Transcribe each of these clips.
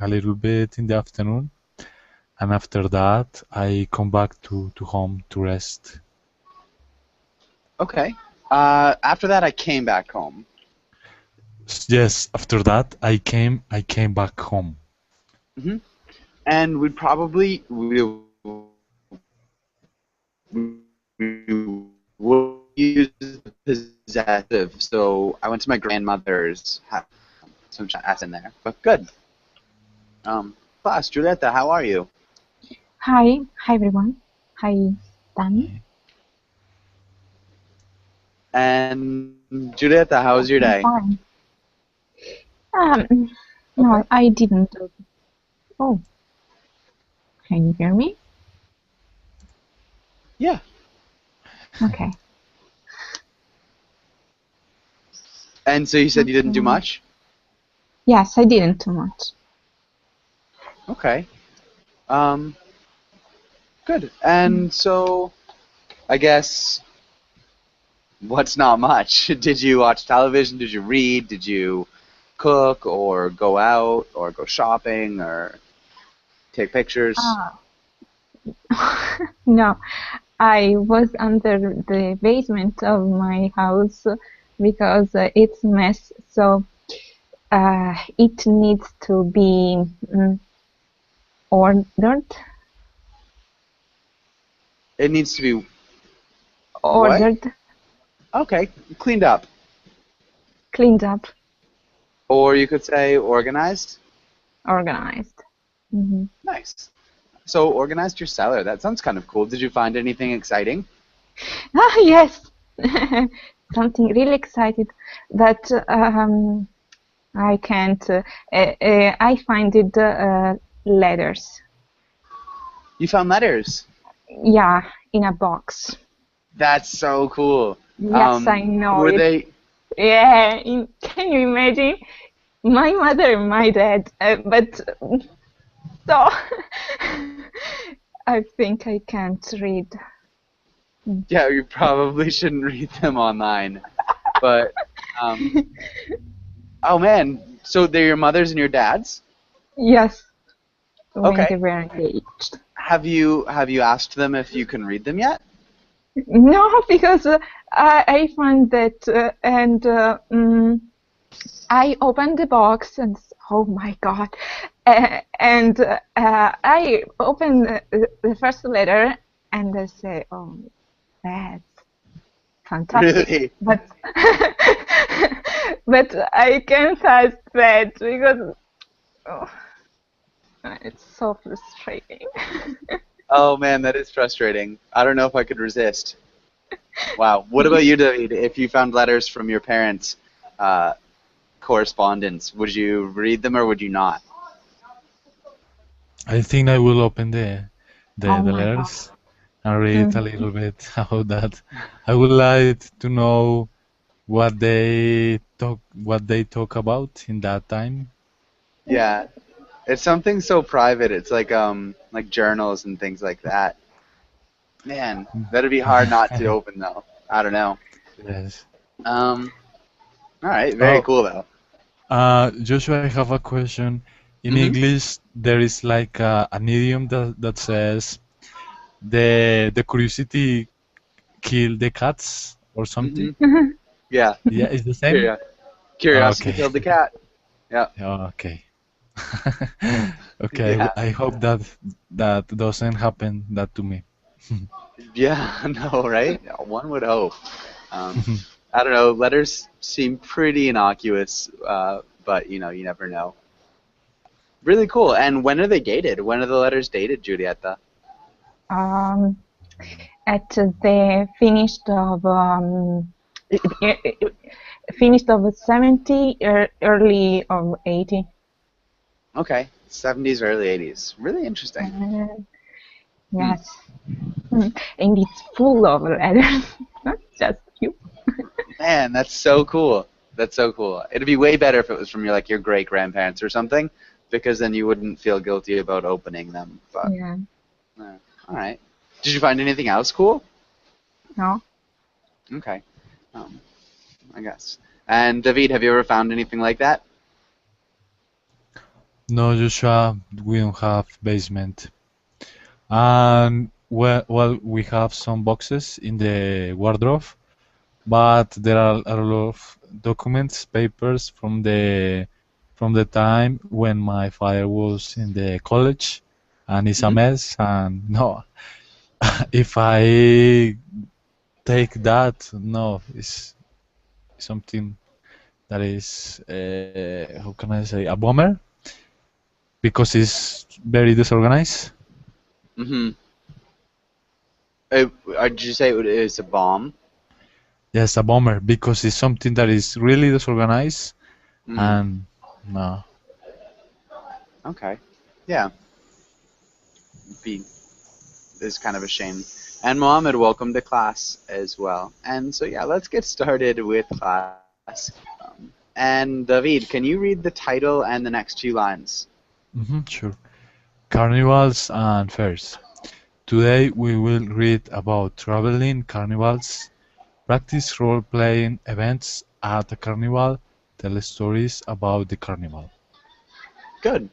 a little bit in the afternoon, and after that I come back to home to rest. Okay. After that, I came back home. Yes, after that I came back home. Hmm. And we would use the possessive. So I went to my grandmother's house. Some S in there, but good. Class, Julieta, how are you? Hi everyone. Hi, Danny. And Julieta, how was your I'm day? fine. Um, Okay. no, I didn't. Oh, can you hear me? Yeah. Okay. And so you said you didn't do Okay. much? Yes, I didn't too much. Okay. Um, Good. And so I guess what's not much? Did you watch television? Did you read? Did you cook or go out or go shopping or take pictures? Ah, no, I was under the basement of my house because it's a mess. So it needs to be ordered, It needs to be what? ordered, Okay, cleaned up. cleaned up, Or you could say organized. organized. Hmm. Nice. So organized your cellar. That sounds kind of cool. Did you find anything exciting? Ah, yes, something really excited that I can't. I find it letters. You found letters. Yeah, in a box. That's so cool. Yes, I know Were it. they? Yeah, can you imagine? My mother and my dad, but so I think I can't read. Yeah, you probably shouldn't read them online. But um, oh man, so they're your mother's and your dad's? Yes, when they Okay. were engaged. Have you asked them if you can read them yet? No, because I found that and I opened the box and oh my God, and I opened the first letter and I say, oh, that's fantastic, Really? but but I can't ask that because oh, it's so frustrating. Oh man, that is frustrating. I don't know if I could resist. Wow. What about you, David? If you found letters from your parents, uh, correspondence, would you read them or would you not? I think I will open the Oh the my God. letters and read a Mhm. little bit about that. I would like to know what they talk about in that time. Yeah, it's something so private. It's like journals and things like that. Man, that'd be hard not to open though. I don't know. Yes. Um, all right, very Oh, cool though. Joshua, I have a question. In Hmm. English, there is like an idiom that says the curiosity kill the cats or Hmm. something. Yeah. Yeah, it's the same. Curio- Curiosity Okay. killed the cat. Yeah. Okay. Okay. Yeah. I hope that doesn't happen that to me. Yeah. No, right? One would hope. Um, I don't know. Letters seem pretty innocuous, but you never know. Really cool. And when are they dated? When are the letters dated, Julieta? Um, at the finished of finished of 70, early of 80. Okay, 70s, early 80s. Really interesting. Uh, Hmm. yes. And it's full of letters, not just few. Man, that's so cool. That's so cool. It'd be way better if it was from your great grandparents or something, because then you wouldn't feel guilty about opening them. But Yeah. all right. Did you find anything else cool? No. Okay. Um, I guess. And David, have you ever found anything like that? No, Joshua, we don't have basement. And well, we have some boxes in the wardrobe, but there are a lot of documents, papers from the time when my father was in the college, and it's a Hmm. mess. And no, if I take that, no, it's something that is how can I say, a bummer because it's very disorganized. Hmm. Did you say it is a bomb? Yes, a bummer because it's something that is really disorganized Mm. and no. Okay. Yeah. Be is kind of a shame. And Mohammed, welcome to class as well. And so yeah, let's get started with class. And David, can you read the title and the next few lines? Sure. Carnivals and fairs. Today we will read about traveling carnivals, practice role-playing events at a carnival, tell stories about the carnival. Good.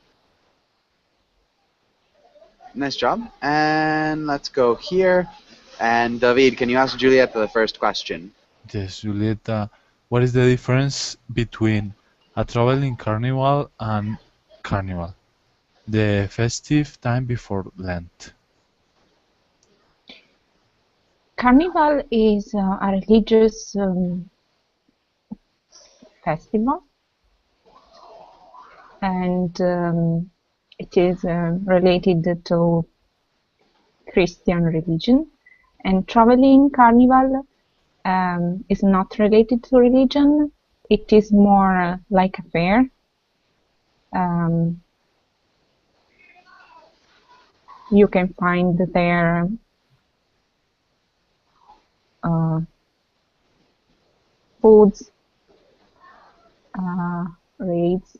Nice job. And let's go here. And David, can you ask Juliet the first question? Yes, Julieta, what is the difference between a traveling carnival and carnival? The festive time before Lent. Carnival is a religious festival, and it is related to Christian religion. And traveling carnival is not related to religion. It is more like a fair. Um, you can find there uh, foods, uh, raids,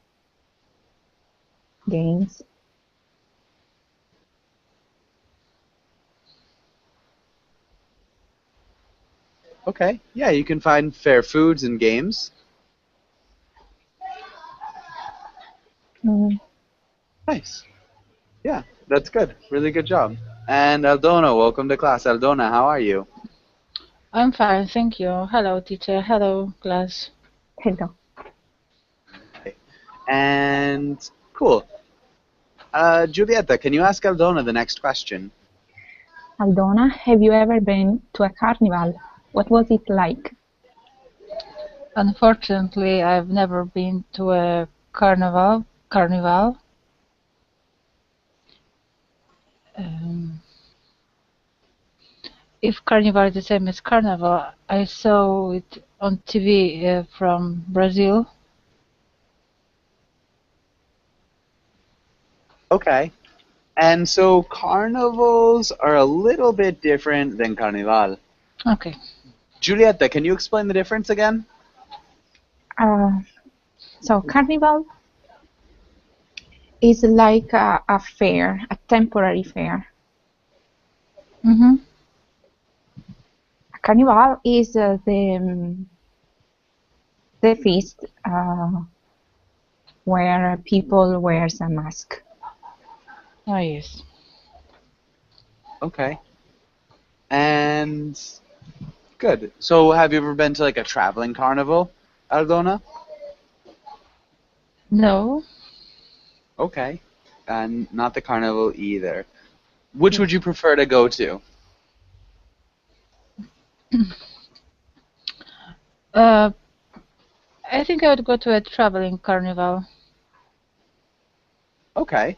games. Okay. Yeah, you can find fair foods and games. Mm, Nice. Yeah, that's good. Really good job. And Aldona, welcome to class. Aldona, how are you? I'm fine, thank you. Hello, teacher. Hello, class. hello. Okay. And cool. Giulietta, can you ask Aldona the next question? Aldona, have you ever been to a carnival? What was it like? Unfortunately, I've never been to a carnival. Um, if carnival is the same as carnival, I saw it on TV from Brazil. Okay. And so carnivals are a little bit different than carnival. Okay. Giulietta, can you explain the difference again? Uh, so carnival is like a fair, a temporary fair. Mm-hmm. A carnival is the feast where people wears a mask. Oh, yes. Okay. And good. So have you ever been to like a traveling carnival, Aldona? No. Okay. And not the carnival either. Which Yes. would you prefer to go to? Uh, I think I would go to a traveling carnival. Okay.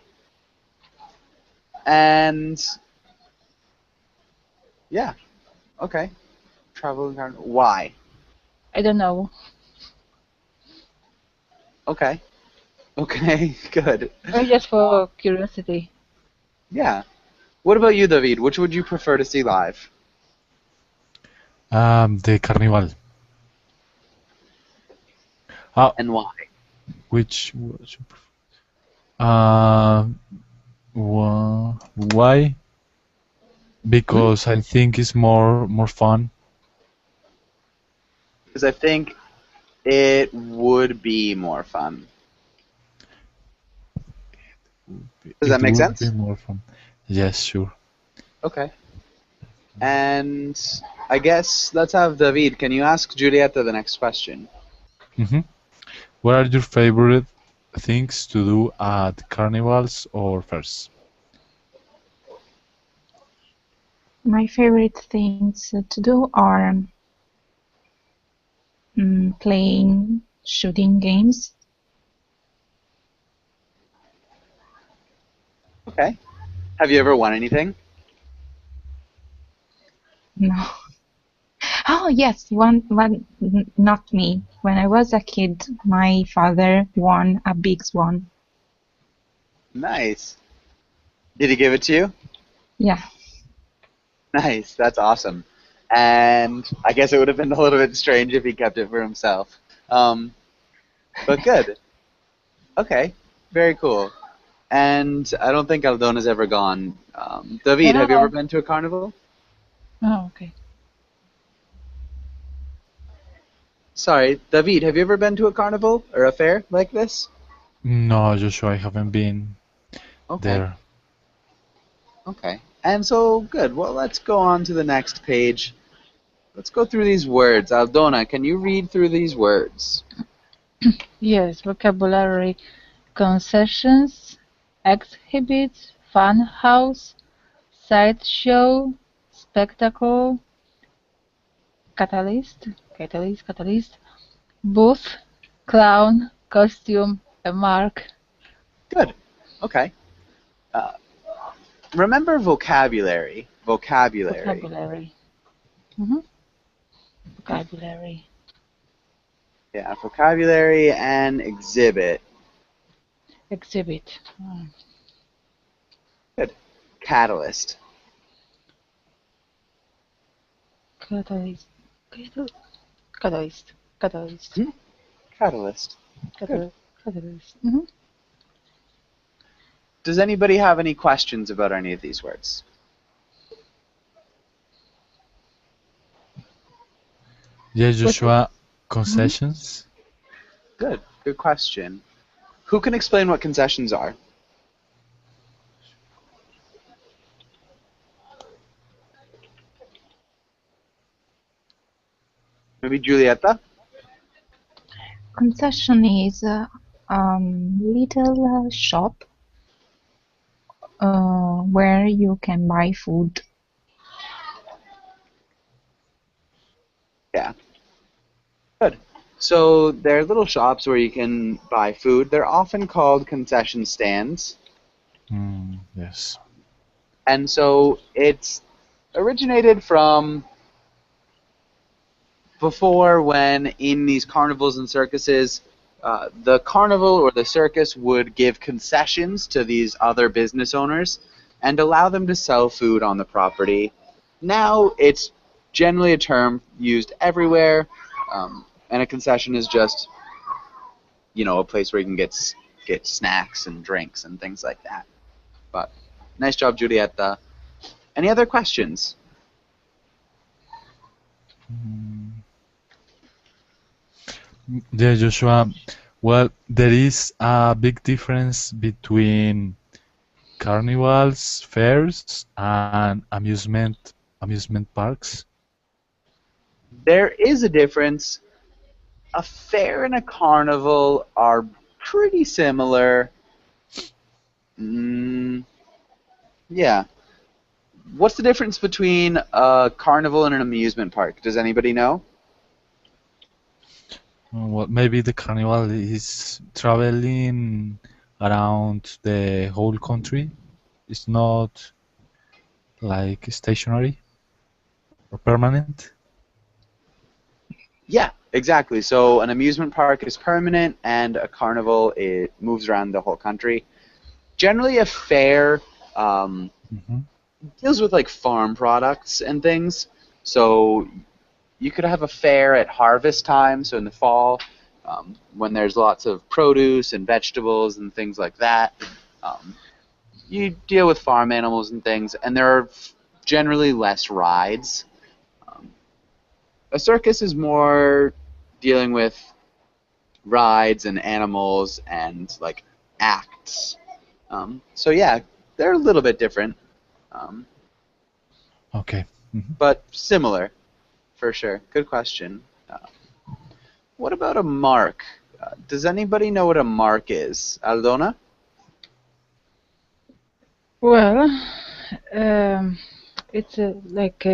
And yeah, okay. Traveling carnival. Why? I don't know. Okay. Okay, good. Just for curiosity. Yeah. What about you, David? Which would you prefer to see live? The carnival. Ah, And why? which was uh, why? Hmm? Because I think it's more fun. Because I think it would be more fun. Does that It make would be sense? more fun. Yes, sure. Okay. And I guess let's have David. Can you ask Julieta the next question? hmm What are your favorite things to do at carnivals or fairs? My favorite things to do are playing shooting games. Okay. Have you ever won anything? No. Oh yes, one, not me. When I was a kid, my father won a big one. Nice. Did he give it to you? Yeah. Nice. That's awesome. And I guess it would have been a little bit strange if he kept it for himself. Um, but good. Okay. Very cool. And I don't think Aldona's ever gone. David, have you ever Yeah. been to a carnival? Oh, okay. Sorry, David, have you ever been to a carnival or a fair like this? No, Joshua, I haven't been Okay. there. Okay. And so, good. Well, let's go on to the next page. Let's go through these words. Aldona, can you read through these words? Yes, vocabulary: concessions, exhibit, fun house, sideshow, spectacle, catalyst, booth, clown, costume, a mark. Good. Okay. Uh, remember vocabulary. Vocabulary. Vocabulary. hmm Vocabulary. Yeah, vocabulary and exhibit. Exhibit. Good. Catalyst. Catalyst. Catal- Catalyst. Catalyst. Hmm? Catalyst. Good. Catalyst. Does anybody have any questions about any of these words? Yes, What? Joshua, concessions? Good. Good question. Who can explain what concessions are? Maybe Julieta? Concession is a little shop where you can buy food. Yeah. Good. So they're little shops where you can buy food. They're often called concession stands. Yes. And so it's originated from before, when in these carnivals and circuses, the carnival or the circus would give concessions to these other business owners and allow them to sell food on the property. Now it's generally a term used everywhere, and a concession is just, a place where you can get snacks and drinks and things like that. But nice job, Julieta. Any other questions? Yeah, Joshua. Well, there is a big difference between carnivals, fairs, and amusement parks. There is a difference. A fair and a carnival are pretty similar. Mm, yeah. What's the difference between a carnival and an amusement park? Does anybody know? Well, maybe the carnival is traveling around the whole country. It's not like stationary or permanent. Yeah, exactly. So an amusement park is permanent, and a carnival it moves around the whole country. Generally, a fair hmm deals with like farm products and things. So you could have a fair at harvest time, so in the fall, when there's lots of produce and vegetables and things like that. Um, you deal with farm animals and things, and there are generally less rides. Um, a circus is more dealing with rides and animals and like acts. So yeah, they're a little bit different, um, Okay. but similar for sure. Good question. What about a mark? Does anybody know what a mark is? Aldona? Well, it's like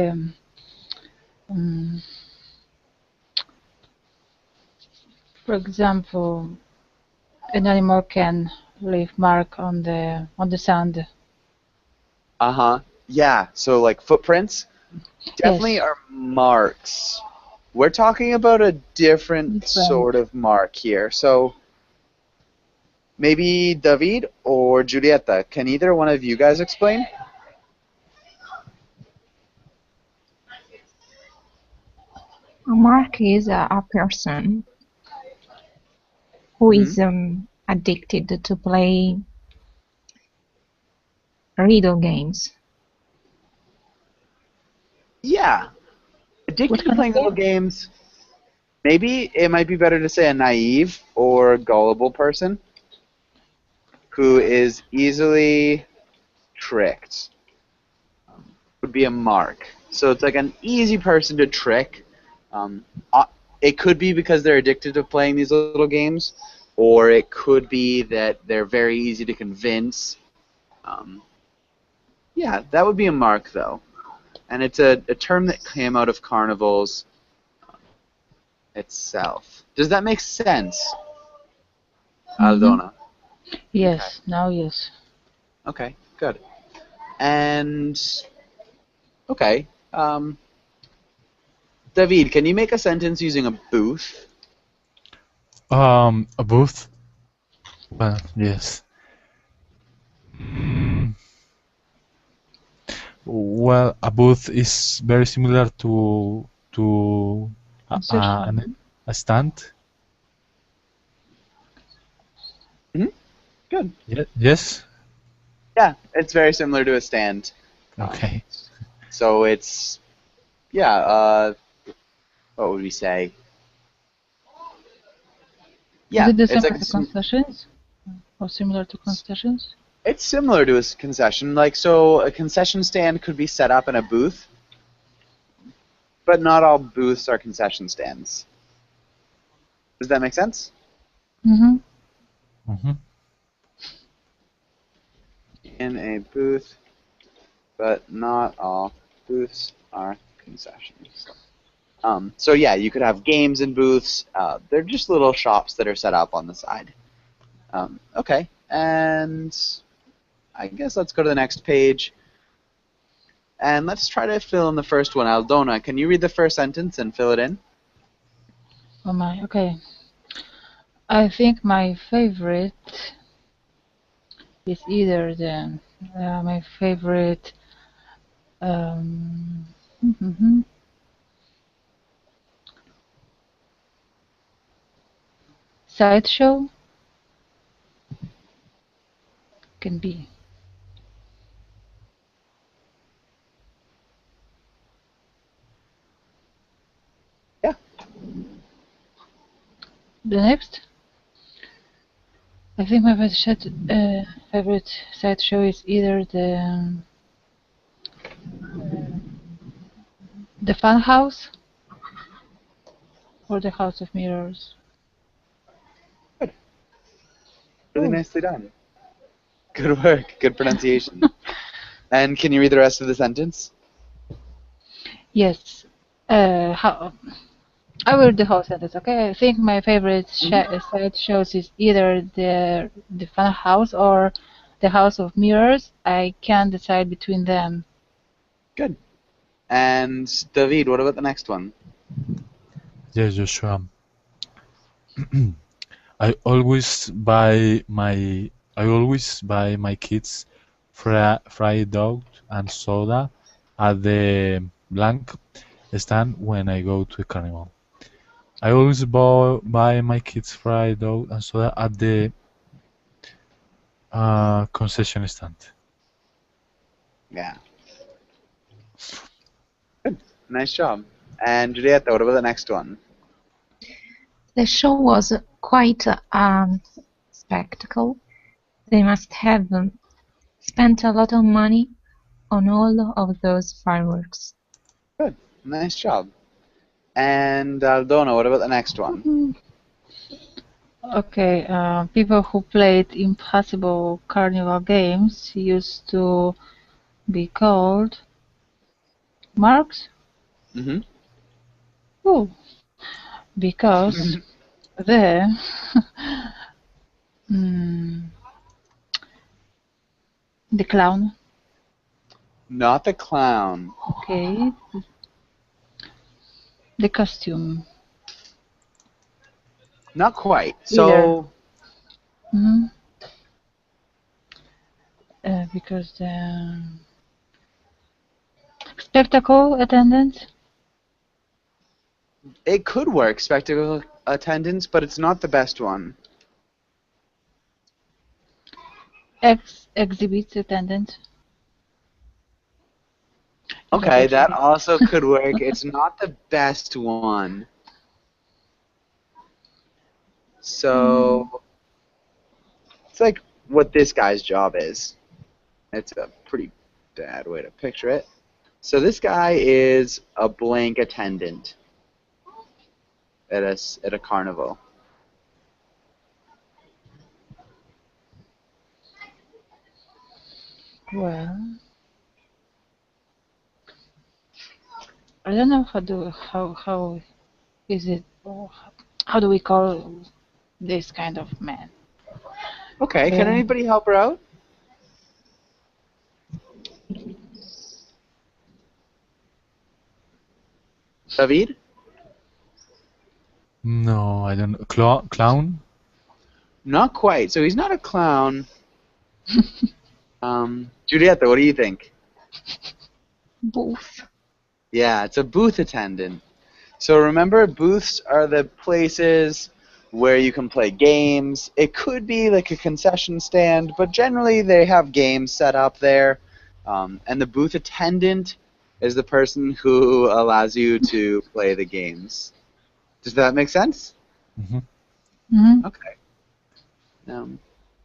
um, for example, an animal can leave mark on the sand. Uh-huh. Yeah, so like footprints definitely Yes, are marks. We're talking about a different different. sort of mark here. So maybe David or Julieta, can either one of you guys explain? Mark is a person who Hmm. is addicted to play riddle games. Yeah, What addicted to kind of playing little game? games. Maybe it might be better to say a naive or gullible person who is easily tricked would be a mark. So it's like an easy person to trick. Um, uh, it could be because they're addicted to playing these little games, or it could be that they're very easy to convince. Um, yeah, that would be a mark, though. And it's a term that came out of Carnivals itself. Does that make sense, Mm-hmm. Aldona? Okay. Yes, now yes. Okay, good. And, okay. David, can you make a sentence using a booth? A booth. Yes. Mm, Well, a booth is very similar to Concession. a stand. Hmm. Good. Yes. Yeah, it's very similar to a stand. Um, Okay. so it's yeah. What would we say? Is Yeah, it the it's same like as the concessions or similar to concessions? it's similar to a concession. Like so, a concession stand could be set up in a booth, but not all booths are concession stands. Does that make sense? Mm-hmm. Hmm. In a booth, but not all booths are concessions. So yeah, you could have games in booths. They're just little shops that are set up on the side. Okay, and I guess let's go to the next page. And let's try to fill in the first one. Aldona, can you read the first sentence and fill it in? Oh my, okay. I think my favorite is either my favorite um, sideshow can be. Yeah. The next, I think my favorite sideshow is either the Fun House or the House of Mirrors. Good. Really Oh. nicely done. Good work. Good pronunciation. And can you read the rest of the sentence? Yes. How I will read the whole sentence, okay? I think my favorite Hmm. side shows is either the Fun House or the House of Mirrors. I can't decide between them. Good. And David, what about the next one? Yes, Joshua. I always buy my kids fried dog and soda at the blank stand when I go to a carnival. I always buy my kids fried dog and soda at the concession stand. Yeah. Good. Nice job. And Julieta, what about the next one? The show was quite a spectacle. They must have spent a lot of money on all of those fireworks. Good. Nice job. And Aldona, what about the next one? Okay, people who played impossible carnival games used to be called marks. Mm-hmm. Oh, because the mm, the clown. Not the clown. Okay, the costume. Not quite. Either. So, hmm because the spectacle attendant. it could work, spectacle attendance, but it's not the best one. Exhibit attendant. Okay, that also could work. It's not the best one. So, it's like what this guy's job is. It's a pretty bad way to picture it. So this guy is a blank attendant at a carnival. Well, I don't know how is it or how do we call this kind of man? Okay, can anybody help her out? David? No, I don't know. Clown? Not quite. So he's not a clown. Julieta, what do you think? Booth. Yeah, it's a booth attendant. So remember, booths are the places where you can play games. It could be like a concession stand, but generally they have games set up there. And the booth attendant is the person who allows you to play the games. Does that make sense? Hmm. Mhm. Okay.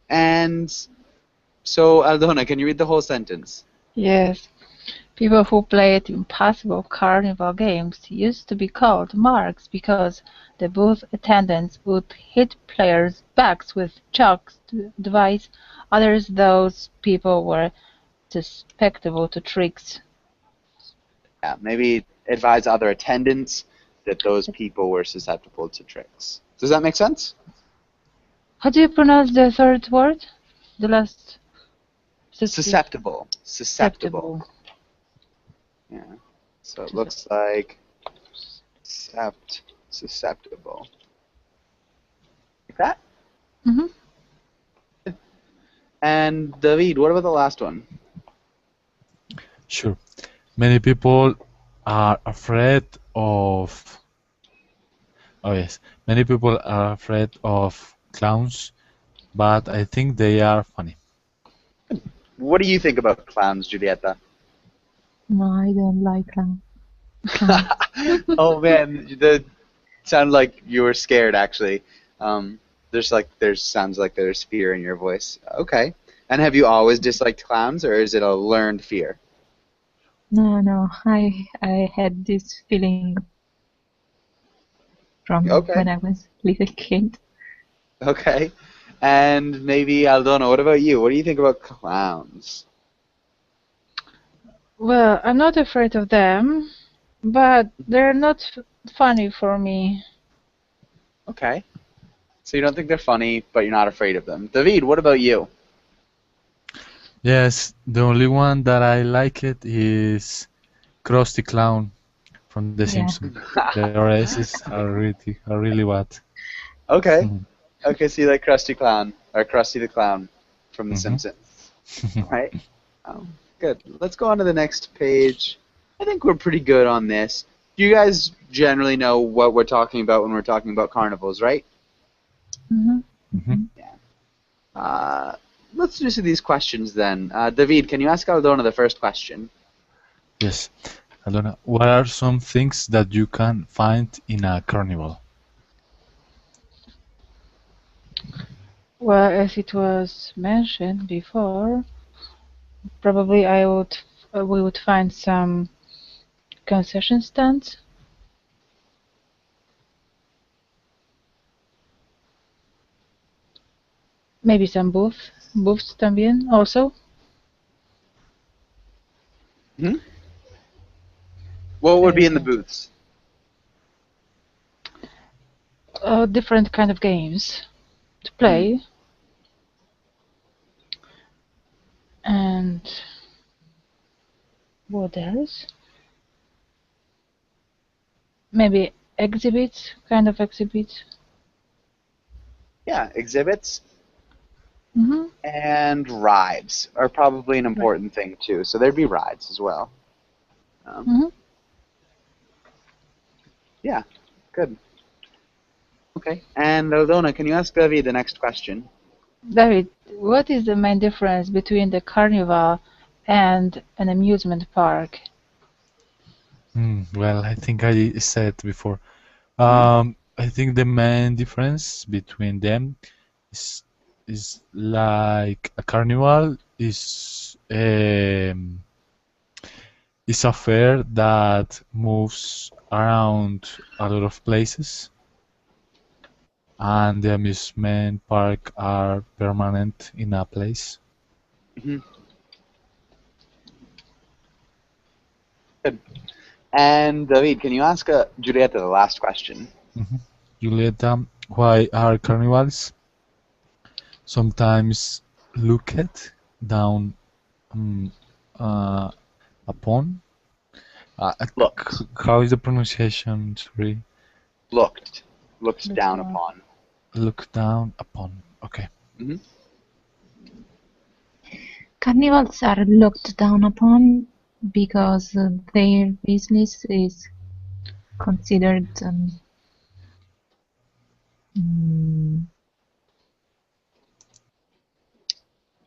And so, Aldona, can you read the whole sentence? Yes. People who played impossible carnival games used to be called marks because the booth attendants would hit players' backs with chalk device. Others, those people were susceptible to tricks. Yeah, maybe advise other attendants that those people were susceptible to tricks. Does that make sense? How do you pronounce the third word? The last Susceptible. Susceptible. susceptible. Yeah. So it looks like susceptible. Like that? hmm And David, what about the last one? Sure. Many people are afraid of. Oh, yes. Many people are afraid of clowns, but I think they are funny. What do you think about clowns, Julieta? No, I don't like clown. Oh man, that sounded like you were scared actually. There's sounds like there's fear in your voice. Okay. And have you always disliked clowns, or is it a learned fear? No, I had this feeling from Okay. when I was little kid. Okay. And maybe Aldona, what about you? What do you think about clowns? Well, I'm not afraid of them, but they're not funny for me. Okay. So you don't think they're funny, but you're not afraid of them. David, what about you? Yes, the only one that I like it is Krusty Clown from The Yeah. Simpsons. The RSs are really bad. Okay. Okay, so you like Krusty Clown, or Krusty the Clown from The Mhm. Simpsons. Right? Good. Let's go on to the next page. I think we're pretty good on this. You guys generally know what we're talking about when we're talking about carnivals, right? hmm Mhm. Uh, let's do some of these questions then. David, can you ask Aldona the first question? Yes. I don't know. What are some things that you can find in a carnival? Well, as it was mentioned before, probably we would find some concession stands. Maybe some booths también also. Hmm? What would be in the booths? Different kind of games to play. And what else? Maybe exhibits, kind of exhibits. Yeah, exhibits Mm-hmm. and rides are probably an important thing too. So there'd be rides as well. Mm-hmm. Yeah, good. Okay. And Aldona, can you ask David the next question? David, what is the main difference between the carnival and an amusement park? Well, I think I said before. Hmm? I think the main difference between them is like a carnival is a fair that moves around a lot of places, and the amusement park are permanent in a place. Hmm. Good. And David, can you ask Julieta the last question? Mhm. Julieta, why are carnivals sometimes looked down um, uh, upon? Looked. How is the pronunciation? Sorry. Looked. Looked Looked down down. upon. Look down upon. Okay. Hmm. Carnivals are looked down upon because their business is considered mm,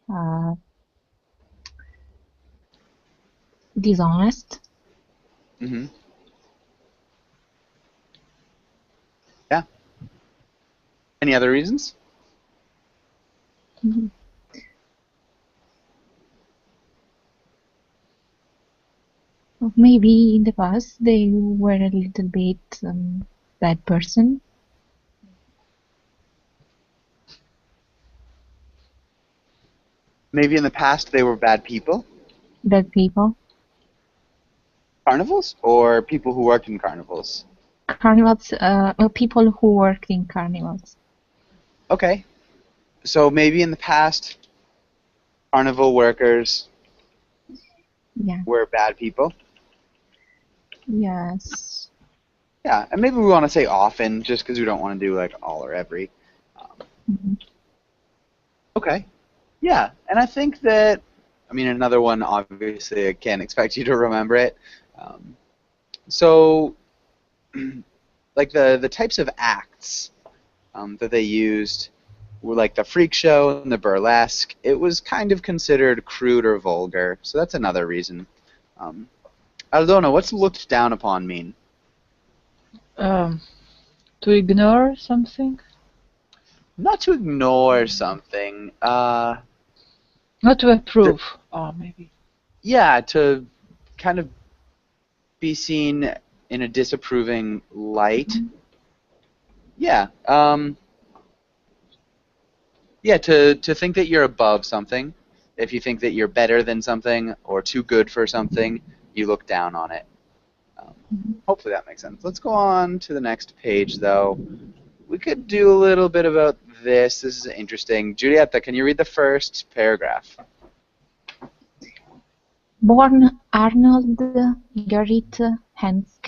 uh, dishonest. Hmm. Yeah. Any other reasons? Mhm. Maybe in the past they were a little bit bad person, Maybe in the past they were bad people. bad people. Carnivals? Or people who worked in carnivals? Carnivals, people who work in carnivals. Okay. So maybe in the past, carnival workers Yeah. were bad people. Yes. Yeah, and maybe we want to say often, just because we don't want to do like all or every. Um, Mhm. okay. Yeah, and I think that, I mean, another one, obviously, I can't expect you to remember it. Um, so, like the types of acts that they used were like the freak show and the burlesque. It was kind of considered crude or vulgar, so that's another reason. Um, Aldona, what's looked down upon mean? Um, to ignore something? Not to ignore something. Not to approve. Or maybe. Yeah, to kind of be seen in a disapproving light. Yeah. Yeah, to think that you're above something. If you think that you're better than something or too good for something, you look down on it. Um, Mhm. hopefully that makes sense. Let's go on to the next page, though. We could do a little bit about this. This is interesting. Julieta, can you read the first paragraph? Born Arnold Gerrit Henkes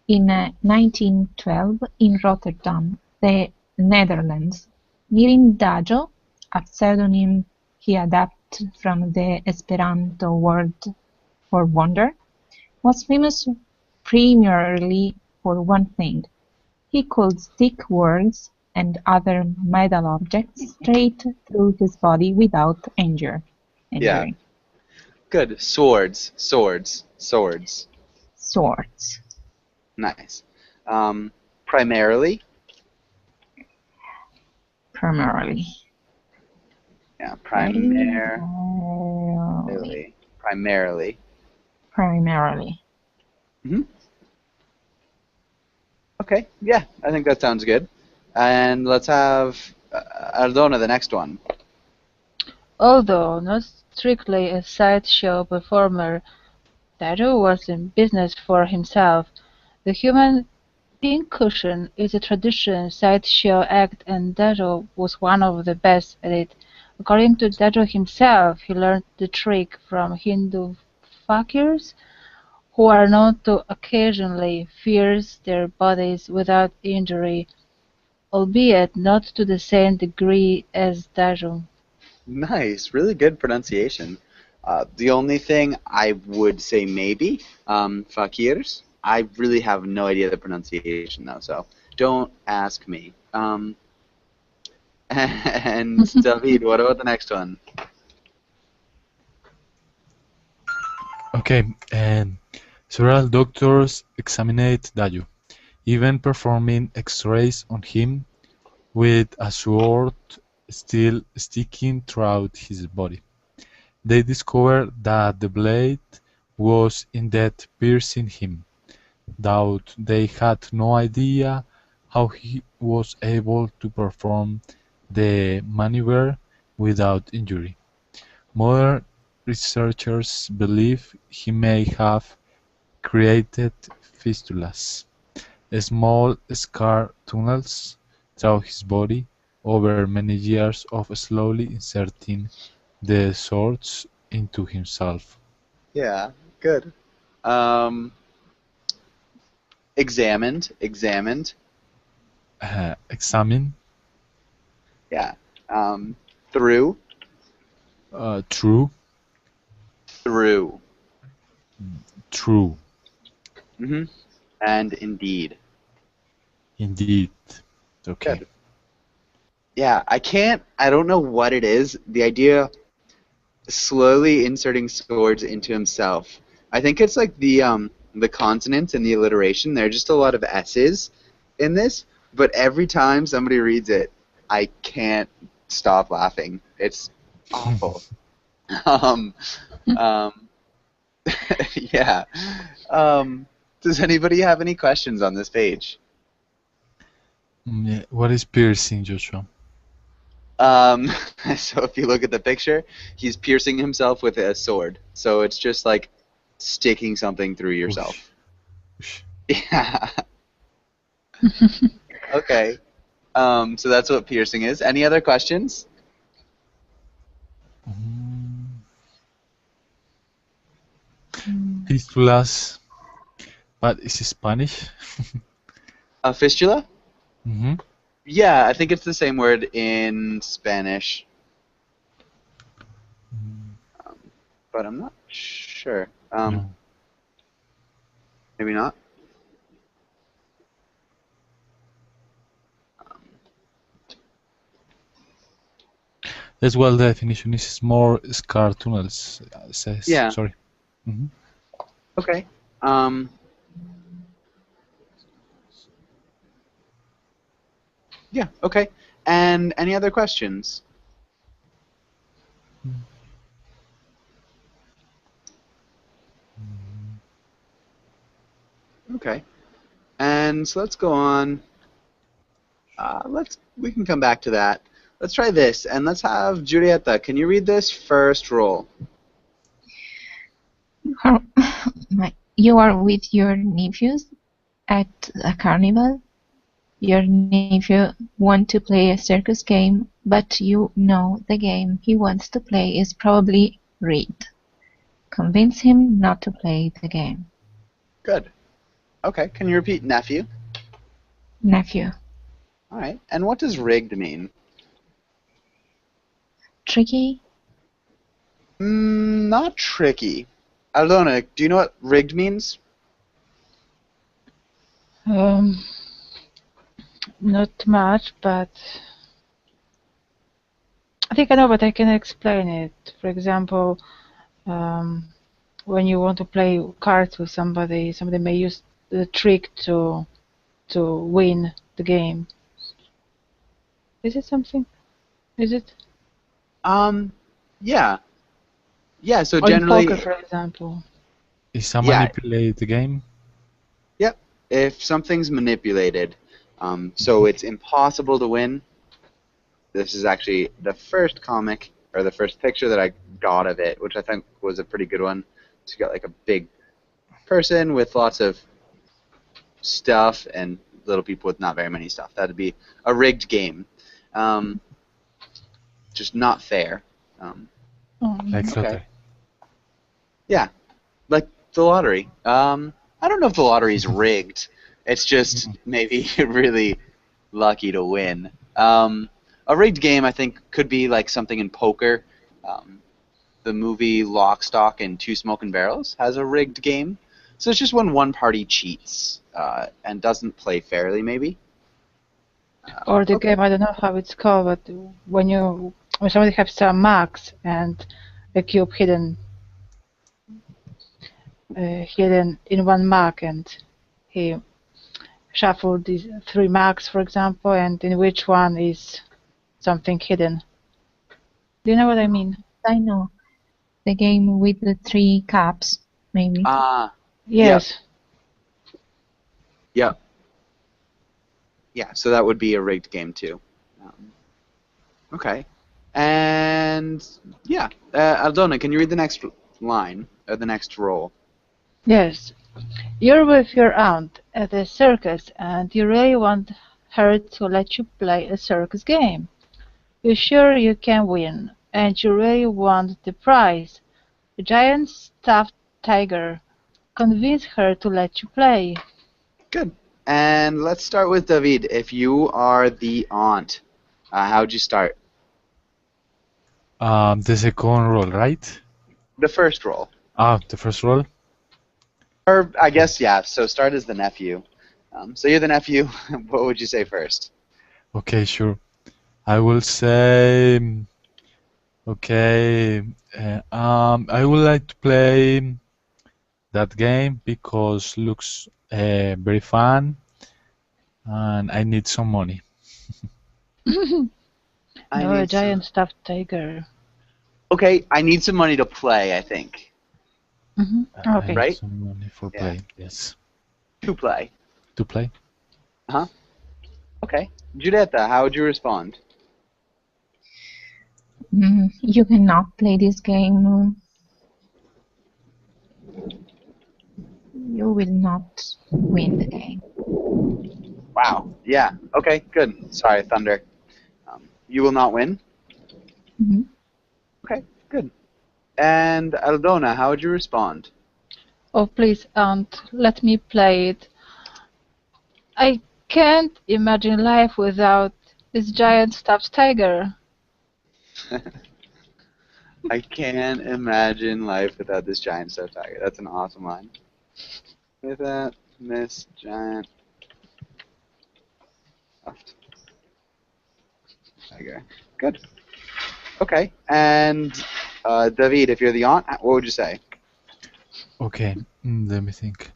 in 1912 in Rotterdam, the Netherlands, Mirindajo, a pseudonym he adapted from the Esperanto word for wonder, was famous primarily for one thing: he could stick words and other metal objects straight through his body without Yeah, injury. good. Swords, swords, swords. Swords. Nice. Primarily, Primarily. Yeah, Primarily. primarily. Primarily. hmm Okay, yeah, I think that sounds good. And let's have Ardona, the next one. Although not strictly a sideshow performer, Dado was in business for himself. The human pincushion is a traditional sideshow act and Dado was one of the best at it. According to Dado himself, he learned the trick from Hindu fakirs, who are known to occasionally pierce their bodies without injury, albeit not to the same degree as Dado. Nice, really good pronunciation. The only thing I would say maybe, fakirs. I really have no idea the pronunciation though, so don't ask me. And David, what about the next one? Okay, and several doctors examined Dayu, even performing X-rays on him with a sword still sticking throughout his body. They discovered that the blade was indeed piercing him, though they had no idea how he was able to perform the maneuver without injury. Modern researchers believe he may have created fistulas, small scar tunnels through his body over many years of slowly inserting the swords into himself. Yeah, good. Um, examined. Examine. Yeah. Through, True. through. True. hmm And indeed. Indeed. Okay. Good. Yeah, I don't know what it is. The idea slowly inserting swords into himself. I think it's like the consonants and the alliteration. There are just a lot of S's in this, but every time somebody reads it, I can't stop laughing. It's awful. um, um, yeah. Does anybody have any questions on this page? Yeah. What is piercing, Joshua? Um, so if you look at the picture, he's piercing himself with a sword. So it's just like sticking something through yourself. Oosh. Oosh. Yeah. Okay. So that's what piercing is. Any other questions? Mm, Fistulas. But is it Spanish? A fistula? Mm-hmm. Yeah, I think it's the same word in Spanish, but I'm not sure. No. Maybe not. As well, the definition is more scar tunnels. Says Yeah. sorry. Mm-hmm. Okay. Yeah. Okay. And any other questions? Okay. And so let's go on. We can come back to that. Let's try this, and let's have Julieta. Can you read this first roll? You are with your nephews at a carnival. Your nephew wants to play a circus game, but you know the game he wants to play is probably rigged. Convince him not to play the game. Good. Okay. Can you repeat nephew? Nephew. All right. And what does rigged mean? Tricky? Not tricky. Aldona, do you know what rigged means? Not much, but I think I know, but I can explain it. For example, when you want to play cards with somebody, somebody may use the trick to win the game. Is it something? Is it? Yeah. Yeah, so Or in poker, generally, for example. It's a yeah, manipulate game. yep. If something's manipulated, so it's impossible to win. This is actually the first comic or the first picture that I got of it, which I think was a pretty good one. To get like a big person with lots of stuff and little people with not very many stuff. That'd be a rigged game. Um, just not fair. Um, Like okay. lottery. Yeah, like the lottery. I don't know if the lottery is rigged. It's just Mhm. maybe really lucky to win. A rigged game, I think, could be like something in poker. Um, the movie Lock, Stock, and Two Smoking Barrels has a rigged game. So it's just when one party cheats and doesn't play fairly, maybe. Or the Okay. game, I don't know how it's called, but when somebody has some marks and a cube hidden in one mark, and he shuffled these 3 marks, for example, and in which one is something hidden. Do you know what I mean? I know. The game with the 3 cups, maybe. Yep, Yes. yep, yeah. So that would be a rigged game too. Um, okay. And yeah, Aldona, can you read the next line or the next roll? Yes. You're with your aunt at a circus, and you really want her to let you play a circus game. You're sure you can win, and you really want the prize, a giant stuffed tiger. Convince her to let you play. Good. And let's start with David. If you are the aunt, how'd you start? The second roll, right? The first roll. The first roll. Or I guess yeah. So start as the nephew. So you're the nephew. What would you say first? Okay, sure. I will say, okay. I would like to play that game because looks very fun, and I need some money. I No, a need some. giant stuffed tiger. Okay, I need some money to play. I think. I Okay. need Right? some money for Yeah. play. Yes, To play. to play. Huh? Okay. Giulietta, how would you respond? You cannot play this game. You will not win the game. Wow. Yeah. Okay. Good. Sorry, Thunder. You will not win. Mhm. Okay. Good. And Aldona, how would you respond? Oh, please, aunt, let me play it. I can't imagine life without this giant stuffed tiger. I can't imagine life without this giant stuffed tiger. That's an awesome line. Without this giant stuffed tiger. Good. Okay. And David, if you're the aunt, what would you say? Okay, let me think.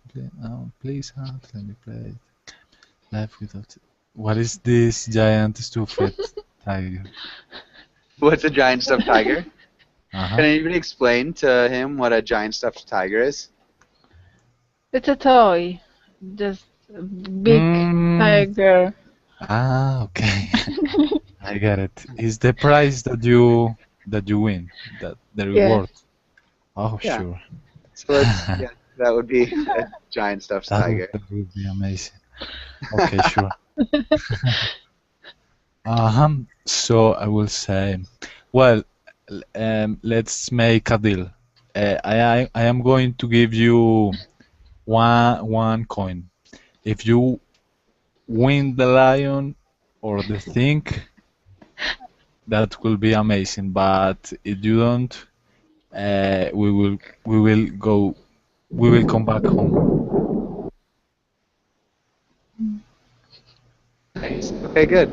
Please, let me play Life Without. What is this giant stuffed tiger? What's a giant stuffed tiger? Uh-huh. Can anybody explain to him what a giant stuffed tiger is? It's a toy. Just a big Mm, tiger. okay. I get it. Is the prize that you win, that the Yes. reward? Oh, Yeah. sure. So that's yeah, that would be a giant stuffed tiger. That would be amazing. Okay, sure. So I will say, well, let's make a deal. I am going to give you one coin. If you win the lion or the thing, that will be amazing. But if you don't, we will come back home. Nice. Okay, good.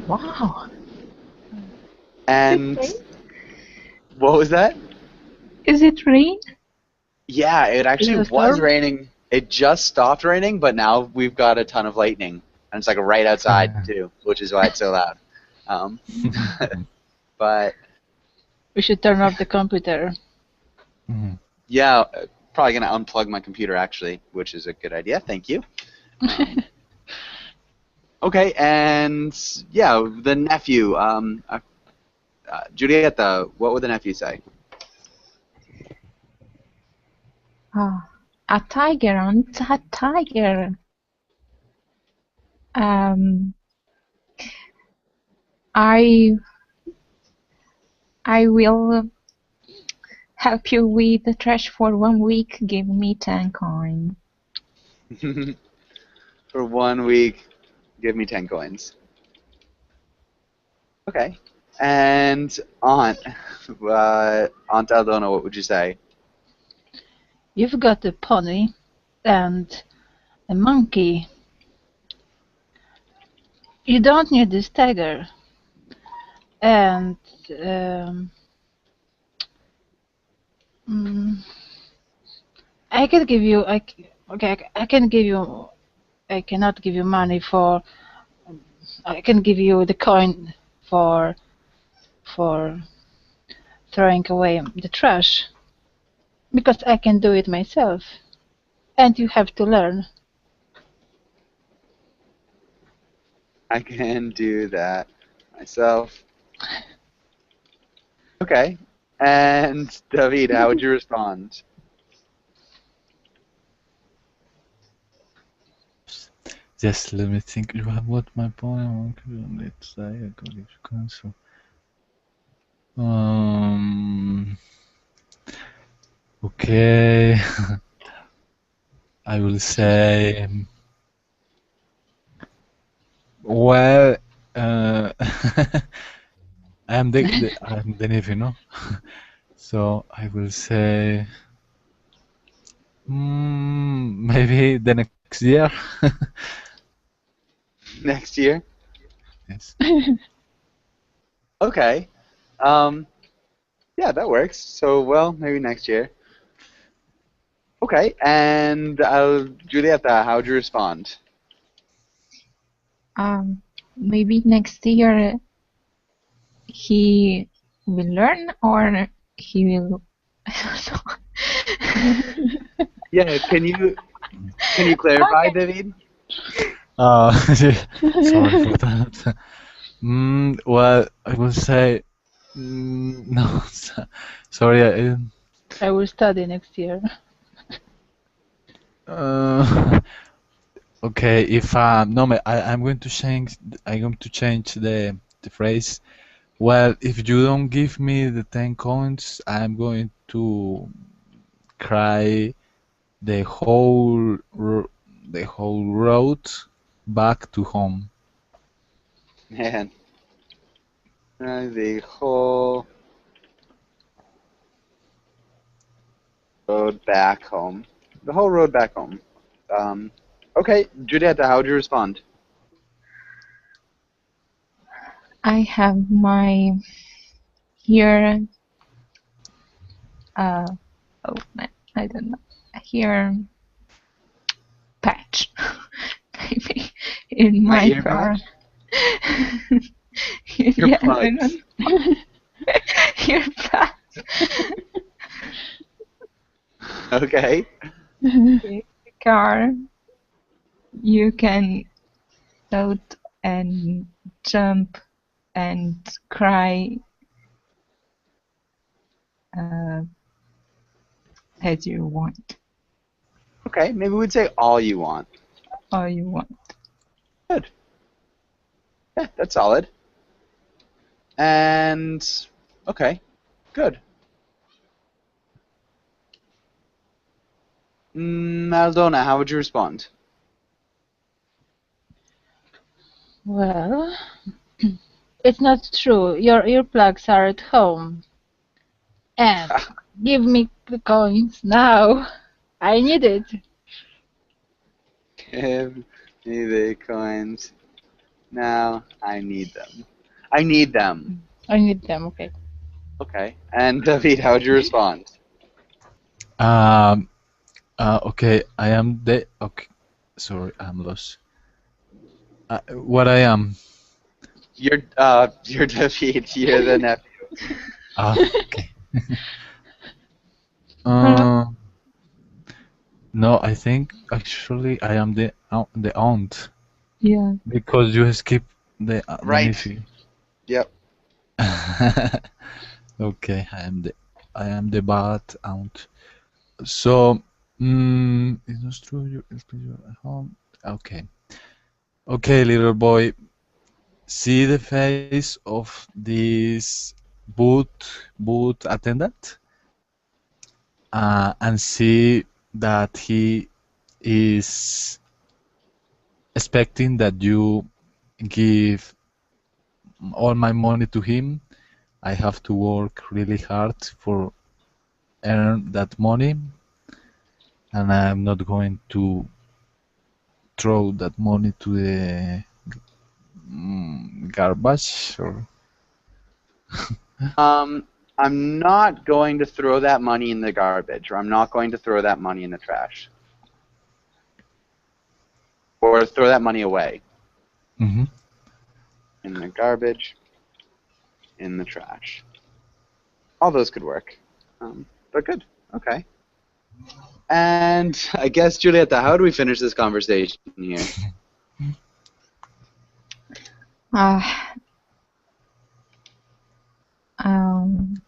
Wow. Is it And rain? what was that? Is it rain? Yeah, it Is actually it a was storm? raining. It just stopped raining, but now we've got a ton of lightning. and it's like right outside too, which is why it's so loud. Um, but We should turn off the computer. yeah, probably gonna unplug my computer actually, which is a good idea. Thank you. Okay, and yeah, the nephew. Julieta, what would the nephew say? A tiger and a tiger. I will help you with the trash for 1 week. Give me 10 coins. For 1 week, give me 10 coins. Okay. And Aunt Aldona, what would you say? You've got a pony and a monkey. You don't need this tiger. And I can give you. I can give you. I cannot give you money for. I can give you the coin for throwing away the trash because I can do it myself, and you have to learn. I can do that myself. Okay. And David, how would you respond? Just let me think. You have what my point. Let's say I got it. Cancel. Okay. I will say. Well, I'm the nephew, no? So I will say. Maybe the next year. Next year? Yes. Okay. Yeah, that works. So, well, maybe next year. Okay, and Julieta, how would you respond? Maybe next year he will learn, or he will. I don't know. Yeah, can you clarify, David? Sorry for that. Well, I will say no. Sorry. I will study next year. Okay. If no, I'm going to change. I'm going to change the phrase. Well, if you don't give me the 10 coins, I'm going to cry the whole road back to home. Man, the whole road back home. The whole road back home. Okay, Julieta, how would you respond? I have my here. Oh man, I don't know. Here patch, maybe in My my ear car. patch? Your Yes, I plugs. don't. Ear patch. Okay. In the car, you can shout and jump and cry as you want. Okay, maybe we'd say all you want. All you want. Good. Yeah, that's solid. And okay, good. Aldona, how would you respond? Well, it's not true. Your earplugs are at home. And give me the coins now. I need it. Give me the coins. Now I need them. I need them. I need them, okay. Okay. And David, how would you respond? Okay, I am the. Okay, sorry, I'm lost. What I am? You're David. You're the nephew. Okay. Uh, no, I think actually I am the aunt Yeah. because you skip the Right. nephew. Yep. Okay, I am the bad aunt. So, it's not true. You're at home. Okay, okay, little boy. See the face of this boot attendant, and see that he is expecting that you give all my money to him. I have to work really hard for earn that money, and I'm not going to throw that money to the garbage. Or I'm not going to throw that money in the garbage, or I'm not going to throw that money in the trash, or throw that money away Mhm. in the garbage, in the trash. All those could work. But good. Okay. And I guess Julieta, how do we finish this conversation here? Uh, um,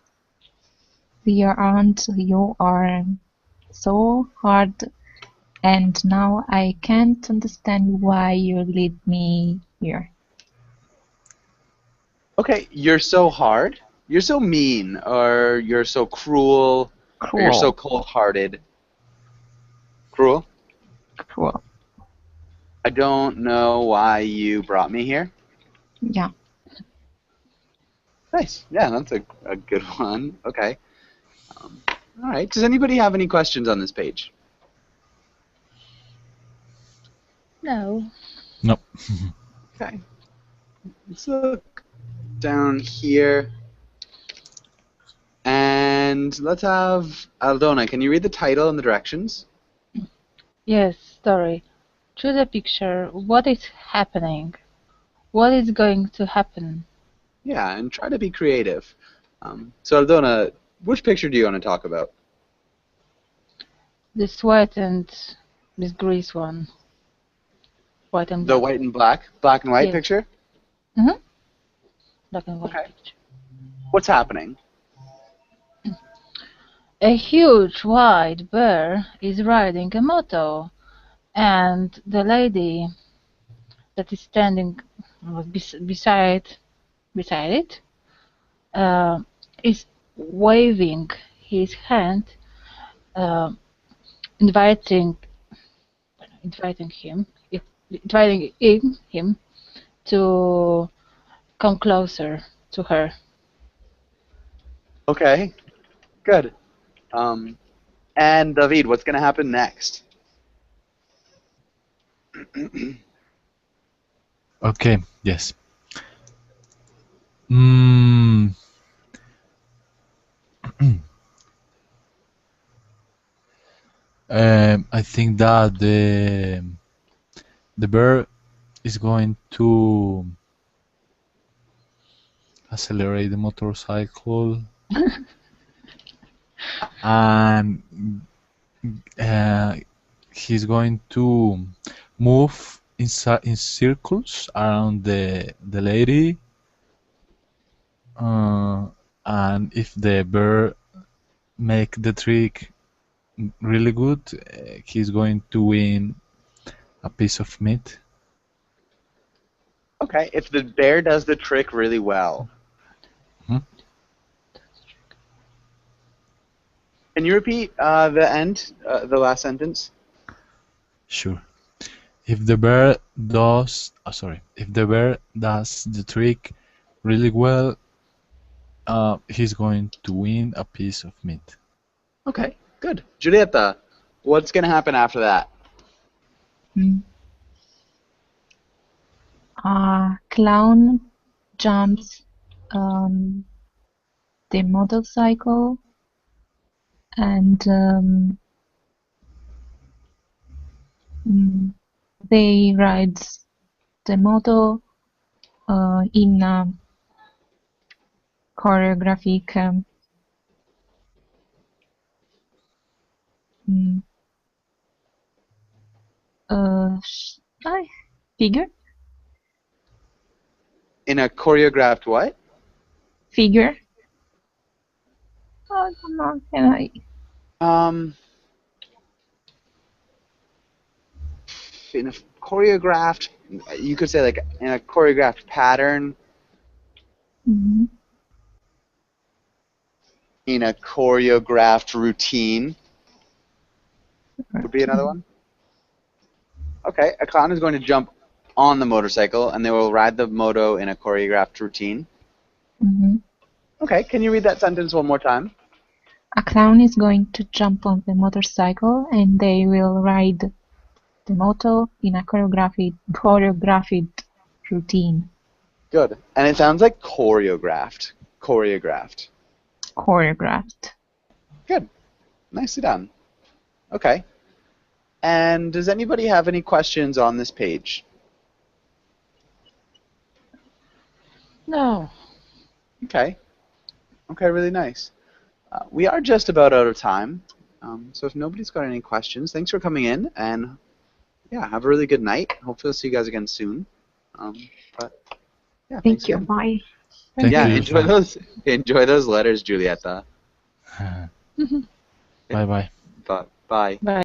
Dear aunt, you are so hard, and now I can't understand why you lead me here. Okay, you're so hard, you're so mean, or you're so cruel, or you're so Cruel, cold-hearted. Cruel? cruel. I don't know why you brought me here. Yeah. Nice. Yeah, that's a good one. Okay. All right. Does anybody have any questions on this page? No. No. Okay. Let's look down here. And let's have Aldona. Can you read the title and the directions? Yes, story. Choose a picture. What is happening? What is going to happen? Yeah, and try to be creative. So Aldona, which picture do you want to talk about? This white and this grease one. White and The black. white and black and white Yes. picture? Mm-hmm. Black and white Okay. picture. What's happening? A huge white bear is riding a moto, and the lady that is standing beside it uh, is waving his hand, uh, inviting inviting him inviting him to come closer to her. Okay, good. And David, what's going to happen next? Okay. Yes. Mm, I think that the bear is going to accelerate the motorcycle, and uh, he's going to move in circles around the lady. Uh, and if the bear make the trick really good, he's going to win a piece of meat. Okay, if the bear does the trick really well. Mhm. Can you repeat the end, the last sentence? Sure. If the bear does the trick really well, he's going to win a piece of meat. Okay, good. Julieta, what's going to happen after that? Mm. Clown jumps on the motorcycle and mm, they rides the model in choreographic mm, figure. In a choreographed what? Figure. I don't know. Can I? In a choreographed, you could say like in a choreographed pattern, Mhm. in a choreographed routine would be another one. Okay, a clown is going to jump on the motorcycle and they will ride the moto in a choreographed routine. Mhm. Okay, can you read that sentence one more time? A clown is going to jump on the motorcycle and they will ride the moto in a choreographed routine. Good. And it sounds like choreographed. Choreographed. Choreographed. Good. Nicely done. Okay. And does anybody have any questions on this page? No. Okay. Okay, really nice. We are just about out of time. So if nobody's got any questions, thanks for coming in, and yeah, have a really good night. Hopefully I'll see you guys again soon. But yeah, thanks Thank you. again. Bye. Thank Yeah, you. enjoy those letters, Julieta. Bye bye. Bye. Bye.